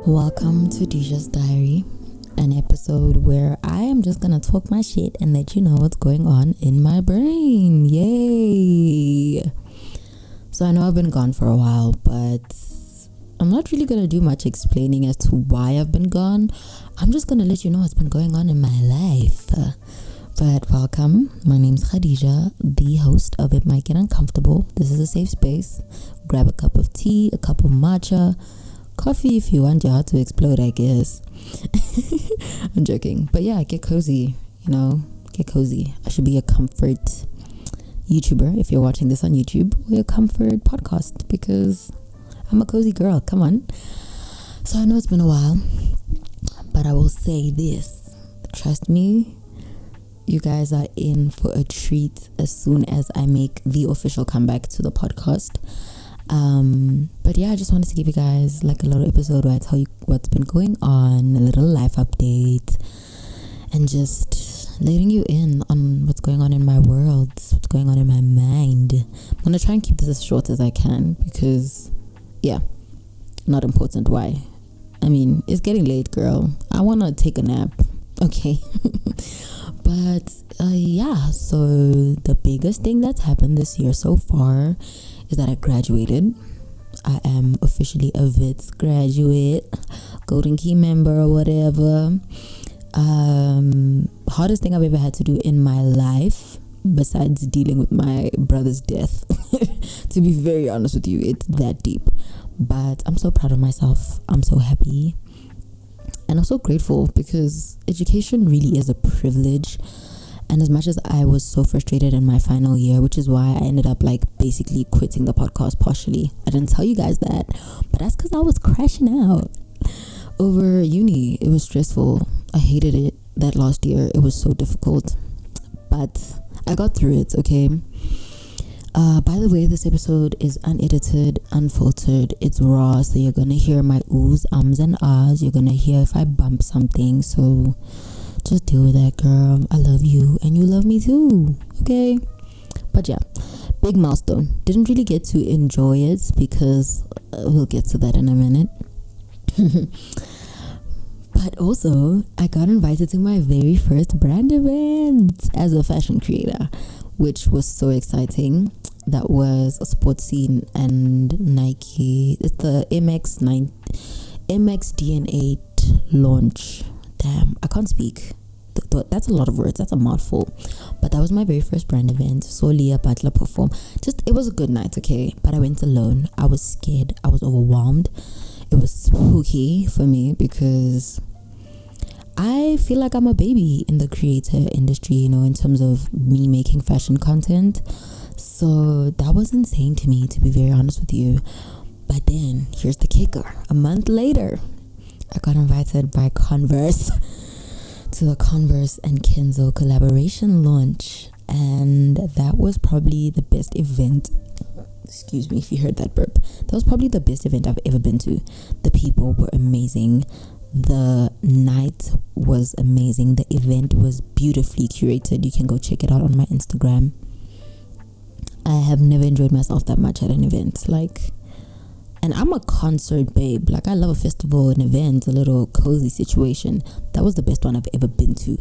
Welcome to Deja's Diary, an episode where I am just gonna talk my shit and let you know what's going on in my brain. Yay! So I know I've been gone for a while, but I'm not really gonna do much explaining as to why I've been gone. I'm just gonna let you know what's been going on in my life. But welcome, my name's Khadija, the host of It Might Get Uncomfortable. This is a safe space. Grab a cup of tea, a cup of matcha, coffee if you want your heart to explode, I guess. I'm joking. But yeah, get cozy, get cozy. I should be a comfort YouTuber if you're watching this on YouTube, or a comfort podcast, because I'm a cozy girl. Come on. So I know it's been a while, but I will say this. Trust me, you guys are in for a treat as soon as I make the official comeback to the podcast. But yeah, I just wanted to give you guys like a little episode where I tell you what's been going on, a little life update, and just letting you in on what's going on in my world, what's going on in my mind. I'm gonna try and keep this as short as I can because, yeah, not important. Why? I mean, it's getting late, girl. I wanna take a nap. Okay. But yeah, so the biggest thing that's happened this year so far is that I graduated. I am officially a VITS graduate, Golden Key member or whatever. Hardest thing I've ever had to do in my life, besides dealing with my brother's death. To be very honest with you, it's that deep. But I'm so proud of myself. I'm so happy. And I'm so grateful because education really is a privilege. And as much as I was so frustrated in my final year, which is why I ended up like basically quitting the podcast partially. I didn't tell you guys that, but that's because I was crashing out over uni. It was stressful. I hated it that last year. It was so difficult, but I got through it, okay? By the way, this episode is unedited, unfiltered. It's raw, so you're gonna hear my oohs, ums, and ahs. You're gonna hear if I bump something, so just deal with that, girl. I love you, and you love me too, okay? But yeah, big milestone. Didn't really get to enjoy it because we'll get to that in a minute. But also, I got invited to my very first brand event as a fashion creator, which was so exciting. That was a sports scene and Nike. It's the MXDN8 launch. Damn, I can't speak. That's a lot of words. That's a mouthful. But that was my very first brand event. Saw Leah Butler perform. It was a good night, okay? But I went alone. I was scared. I was overwhelmed. It was spooky for me because I feel like I'm a baby in the creator industry, in terms of me making fashion content. So that was insane to me, to be very honest with you. But then, here's the kicker. A month later, I got invited by Converse to the Converse and Kenzo collaboration launch. And that was probably the best event. Excuse me if you heard that burp. That was probably the best event I've ever been to. The people were amazing. The night was amazing. The event was beautifully curated. You can go check it out on my Instagram. I have never enjoyed myself that much at an event. And I'm a concert babe. I love a festival, an event, a little cozy situation. That was the best one I've ever been to.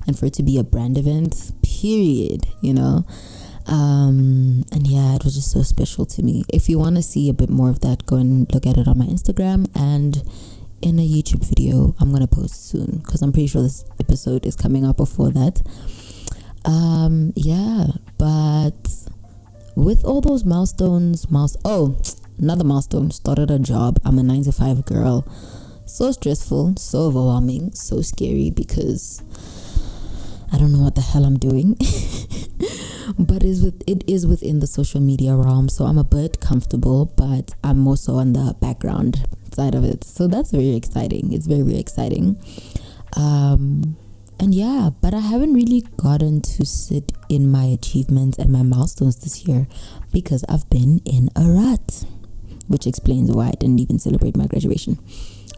And for it to be a brand event, period, And yeah, it was just so special to me. If you want to see a bit more of that, go and look at it on my Instagram and in a YouTube video I'm gonna post soon, because I'm pretty sure this episode is coming up before that. Yeah, but with all those milestones, another milestone, started a job. I'm a 9-to-5 girl. So stressful, so overwhelming, so scary because I don't know what the hell I'm doing. But it is within the social media realm, so I'm a bit comfortable, but I'm more so on the background side of it. So that's very exciting. It's very, very exciting. And yeah, but I haven't really gotten to sit in my achievements and my milestones this year because I've been in a rut, which explains why I didn't even celebrate my graduation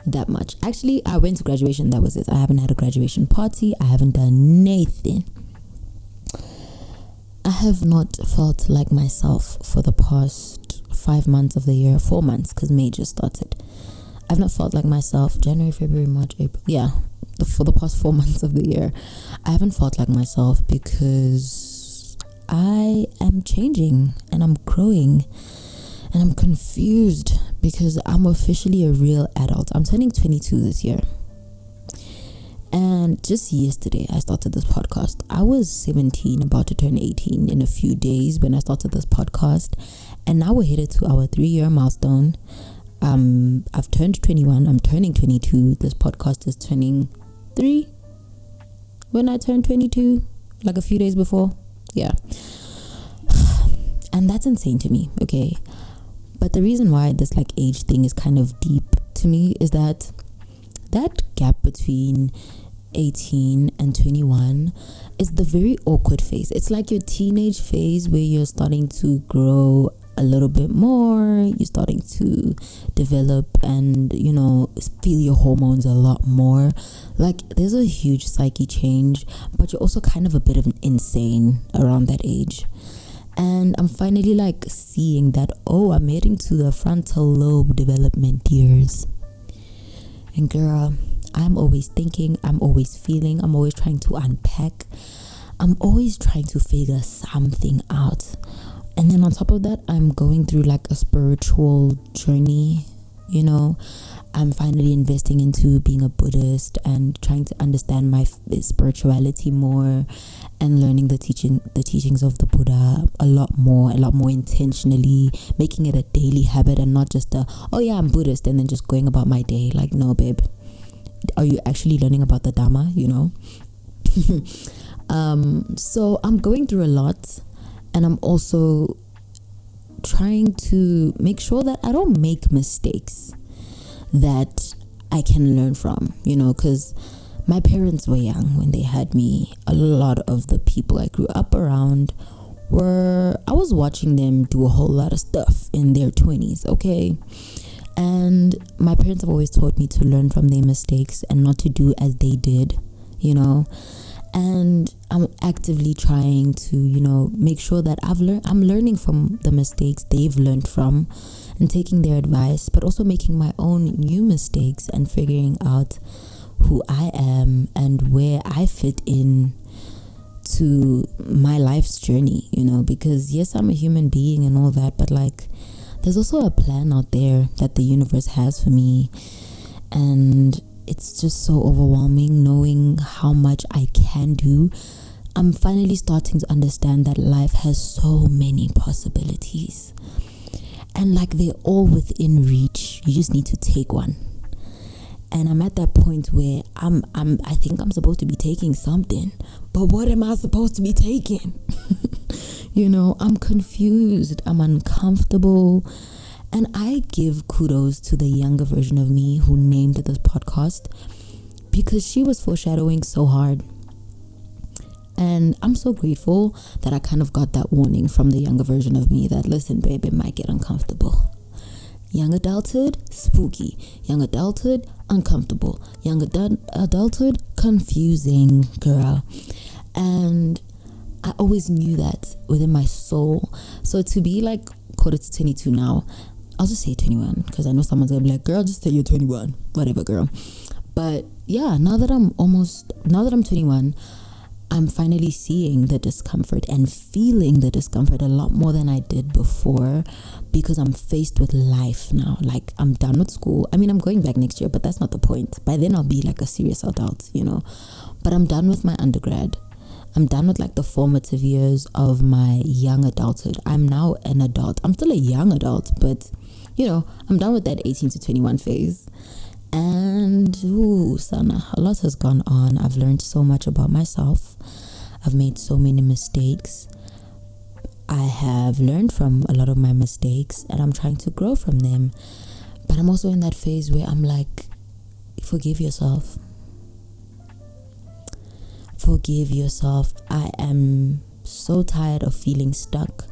that much. Actually, I went to graduation, that was it. I haven't had a graduation party. I haven't done nothing. I have not felt like myself for the past 5 months of the year, 4 months, because May just started. I've not felt like myself. January, February, March, April. Yeah, for the past 4 months of the year, I haven't felt like myself because I am changing and I'm growing and I'm confused because I'm officially a real adult. I'm turning 22 this year. And just yesterday, I started this podcast. I was 17, about to turn 18 in a few days when I started this podcast. And now we're headed to our 3-year milestone. I've turned 21. I'm turning 22. This podcast is turning 3 when I turned 22, like a few days before. Yeah. And that's insane to me, okay? But the reason why this like age thing is kind of deep to me is that gap between 18 and 21 is the very awkward phase. It's like your teenage phase where you're starting to grow a little bit more, you're starting to develop and, you know, feel your hormones a lot more. Like there's a huge psyche change, but you're also kind of a bit of an insane around that age. And I'm finally like seeing that, oh, I'm heading to the frontal lobe development years. And girl, I'm always thinking, I'm always feeling, I'm always trying to unpack, I'm always trying to figure something out. And then on top of that, I'm going through like a spiritual journey, you know. I'm finally investing into being a Buddhist and trying to understand my spirituality more and learning the teachings of the Buddha a lot more intentionally, making it a daily habit and not just oh yeah, I'm Buddhist and then just going about my day. Like, no, babe, are you actually learning about the Dharma, you know? So I'm going through a lot, and I'm also trying to make sure that I don't make mistakes that I can learn from, you know, because my parents were young when they had me. A lot of the people I grew up around I was watching them do a whole lot of stuff in their 20s, okay? And my parents have always taught me to learn from their mistakes and not to do as they did, you know. And I'm actively trying to, you know, make sure that I'm learning from the mistakes they've learned from and taking their advice, but also making my own new mistakes and figuring out who I am and where I fit in to my life's journey, you know, because yes, I'm a human being and all that, but like there's also a plan out there that the universe has for me. And it's just so overwhelming knowing how much I can do. I'm finally starting to understand that life has so many possibilities. And like they're all within reach. You just need to take one. And I'm at that point where I think I'm supposed to be taking something. But what am I supposed to be taking? You know, I'm confused. I'm uncomfortable. And I give kudos to the younger version of me who named this podcast, because she was foreshadowing so hard. And I'm so grateful that I kind of got that warning from the younger version of me that, listen, babe, it might get uncomfortable. Young adulthood, spooky. Young adulthood, uncomfortable. Young adulthood, confusing, girl. And I always knew that within my soul. So to be like quarter to 22 now, I'll just say 21 because I know someone's gonna be like, girl, just say you're 21. Whatever, girl. But yeah, now that I'm 21, I'm finally seeing the discomfort and feeling the discomfort a lot more than I did before, because I'm faced with life now. Like, I'm done with school. I mean, I'm going back next year, but that's not the point. By then I'll be like a serious adult, you know. But I'm done with my undergrad. I'm done with like the formative years of my young adulthood. I'm now an adult. I'm still a young adult, but you know, I'm done with that 18 to 21 phase. And Sana, a lot has gone on. I've learned so much about myself. I've made so many mistakes. I have learned from a lot of my mistakes and I'm trying to grow from them. But I'm also in that phase where I'm like, forgive yourself. Forgive yourself. I am so tired of feeling stuck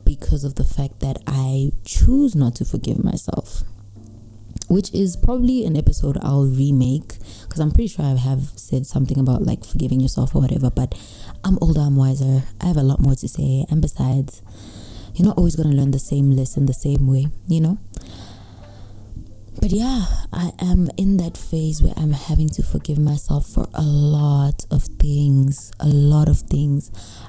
because of the fact that I choose not to forgive myself, which is probably an episode I'll remake, because I'm pretty sure I have said something about like forgiving yourself or whatever. But I'm older, I'm wiser, I have a lot more to say, and besides, you're not always going to learn the same lesson the same way, you know. But yeah, I am in that phase where I'm having to forgive myself for a lot of things.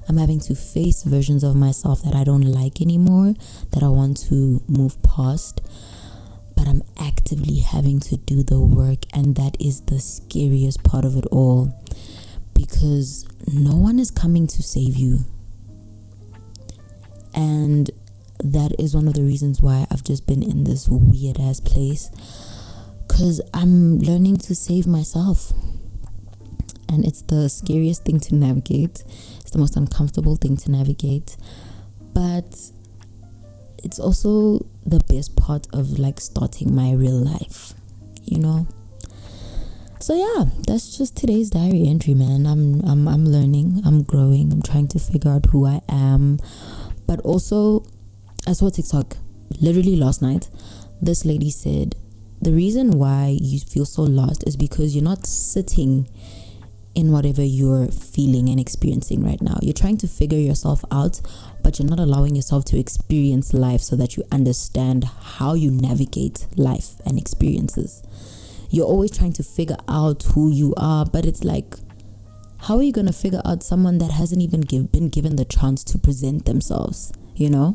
I'm having to face versions of myself that I don't like anymore, that I want to move past. But I'm actively having to do the work, and that is the scariest part of it all, because no one is coming to save you. And that is one of the reasons why I've just been in this weird ass place, because I'm learning to save myself. And it's the scariest thing to navigate. It's the most uncomfortable thing to navigate. But it's also the best part of like starting my real life, you know? So yeah, that's just today's diary entry, man. I'm learning, I'm growing, I'm trying to figure out who I am. But also, I saw a TikTok literally last night. This lady said the reason why you feel so lost is because you're not sitting in whatever you're feeling and experiencing right now. You're trying to figure yourself out, but you're not allowing yourself to experience life so that you understand how you navigate life and experiences. You're always trying to figure out who you are, but it's like, how are you going to figure out someone that hasn't even been given the chance to present themselves, you know?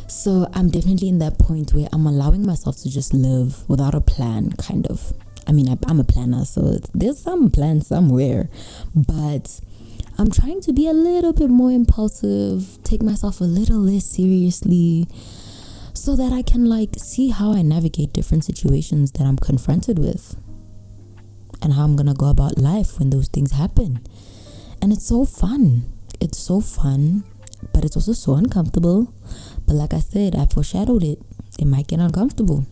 So I'm definitely in that point where I'm allowing myself to just live without a plan, kind of. I mean, I'm a planner, so there's some plan somewhere, but I'm trying to be a little bit more impulsive, take myself a little less seriously, so that I can like see how I navigate different situations that I'm confronted with, and how I'm gonna go about life when those things happen. And it's so fun, but it's also so uncomfortable. But like I said, I foreshadowed it might get uncomfortable,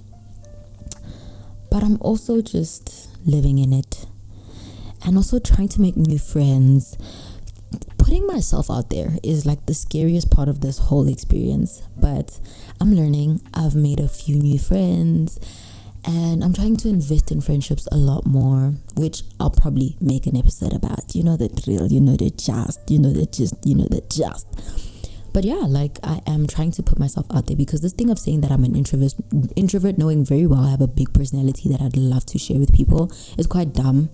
but I'm also just living in it, and also trying to make new friends. Putting myself out there is like the scariest part of this whole experience, but I'm learning. I've made a few new friends, and I'm trying to invest in friendships a lot more, which I'll probably make an episode about. You know the drill, you know the just. But yeah, like I am trying to put myself out there, because this thing of saying that I'm an introvert, knowing very well I have a big personality that I'd love to share with people, is quite dumb.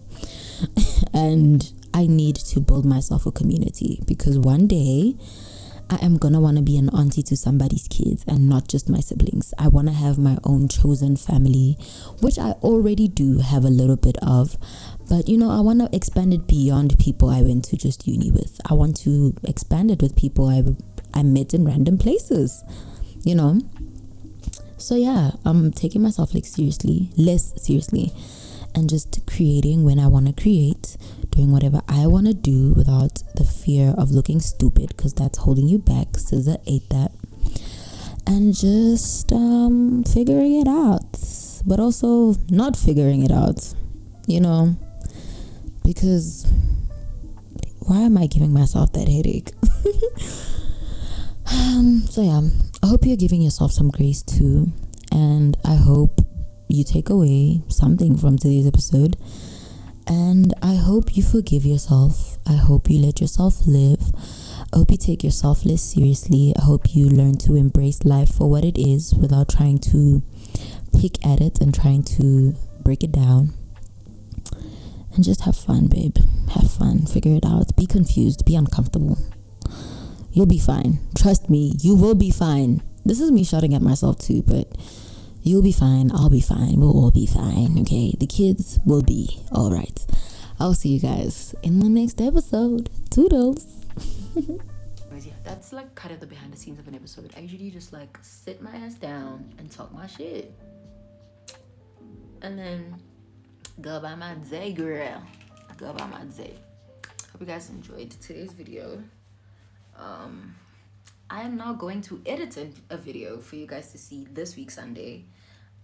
And I need to build myself a community, because one day I am gonna want to be an auntie to somebody's kids, and not just my siblings. I want to have my own chosen family, which I already do have a little bit of, but you know, I want to expand it beyond people I went to just uni with. I want to expand it with people I met in random places, you know. So yeah, I'm taking myself like less seriously, and just creating when I want to create, doing whatever I want to do without the fear of looking stupid, because that's holding you back. Scissor ate that. And just figuring it out, but also not figuring it out, you know, because why am I giving myself that headache? So yeah, I hope you're giving yourself some grace too, and I hope you take away something from today's episode, and I hope you forgive yourself. I hope you let yourself live. I hope you take yourself less seriously. I hope you learn to embrace life for what it is without trying to pick at it and trying to break it down. And just have fun, babe. Have fun. Figure it out. Be confused. Be uncomfortable. You'll be fine. Trust me, you will be fine. This is me shouting at myself too, but you'll be fine. I'll be fine. We'll all be fine. Okay? The kids will be all right. I'll see you guys in the next episode. Toodles. Yeah, that's like kind of the behind the scenes of an episode. I usually just like sit my ass down and talk my shit, and then go about my day, girl. Go about my day. Hope you guys enjoyed today's video. I am now going to edit a video for you guys to see this week Sunday,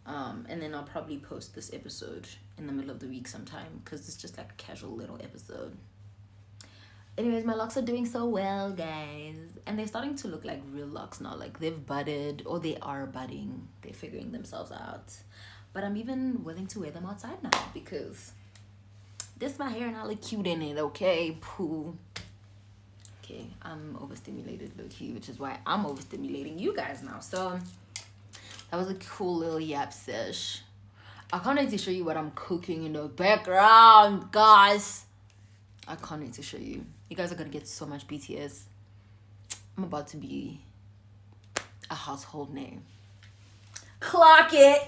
and then I'll probably post this episode in the middle of the week sometime, because it's just like a casual little episode. Anyways, my locks are doing so well, guys, and they're starting to look like real locks now. Like they've budded, or they are budding. They're figuring themselves out. But I'm even willing to wear them outside now, because this is my hair and I look cute in it. Okay, poo. Okay, I'm overstimulated, low-key, which is why I'm overstimulating you guys now. So that was a cool little yap sesh. I can't wait to show you what I'm cooking in the background, guys. I can't wait to show you. You guys are gonna get so much BTS. I'm about to be a household name. Clock it.